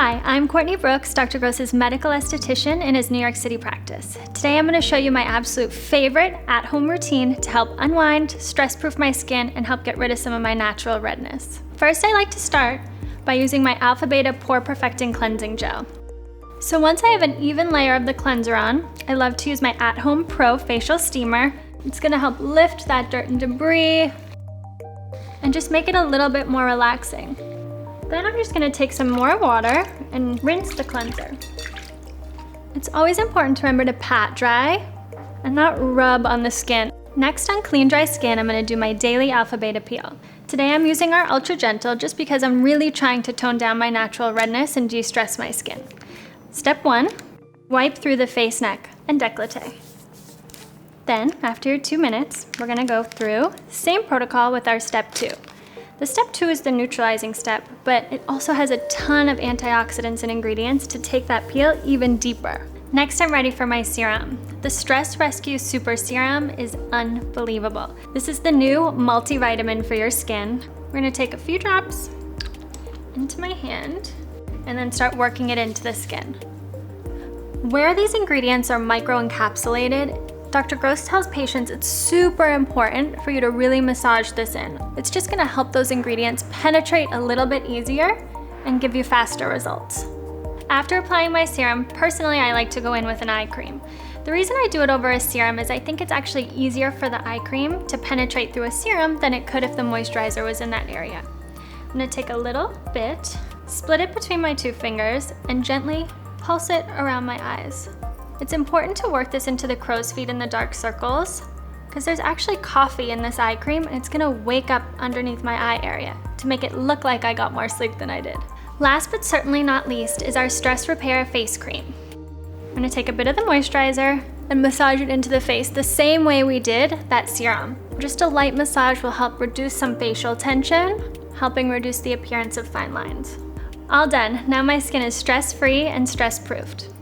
Hi, I'm Courtney Brooks, Dr. Gross's medical esthetician in his New York City practice. Today I'm going to show you my absolute favorite at-home routine to help unwind, stress-proof my skin, and help get rid of some of my natural redness. First, I like to start by using my Alpha Beta Pore Perfecting Cleansing Gel. So once I have an even layer of the cleanser on, I love to use my at-home Pro Facial Steamer. It's going to help lift that dirt and debris and just make it a little bit more relaxing. Then I'm just gonna take some more water and rinse the cleanser. It's always important to remember to pat dry and not rub on the skin. Next, on clean, dry skin, I'm gonna do my daily Alpha Beta peel. Today I'm using our Ultra Gentle just because I'm really trying to tone down my natural redness and de-stress my skin. Step 1, wipe through the face, neck, and décolleté. Then, after 2 minutes, we're gonna go through same protocol with our step 2. The step 2 is the neutralizing step, but it also has a ton of antioxidants and ingredients to take that peel even deeper. Next, I'm ready for my serum. The Stress Rescue Super Serum is unbelievable. This is the new multivitamin for your skin. We're gonna take a few drops into my hand and then start working it into the skin. Where these ingredients are microencapsulated, Dr. Gross tells patients it's super important for you to really massage this in. It's just gonna help those ingredients penetrate a little bit easier and give you faster results. After applying my serum, personally I like to go in with an eye cream. The reason I do it over a serum is I think it's actually easier for the eye cream to penetrate through a serum than it could if the moisturizer was in that area. I'm gonna take a little bit, split it between my 2 fingers, and gently pulse it around my eyes. It's important to work this into the crow's feet and the dark circles because there's actually coffee in this eye cream and it's gonna wake up underneath my eye area to make it look like I got more sleep than I did. Last but certainly not least is our Stress Repair Face Cream. I'm gonna take a bit of the moisturizer and massage it into the face the same way we did that serum. Just a light massage will help reduce some facial tension, helping reduce the appearance of fine lines. All done. Now my skin is stress-free and stress-proofed.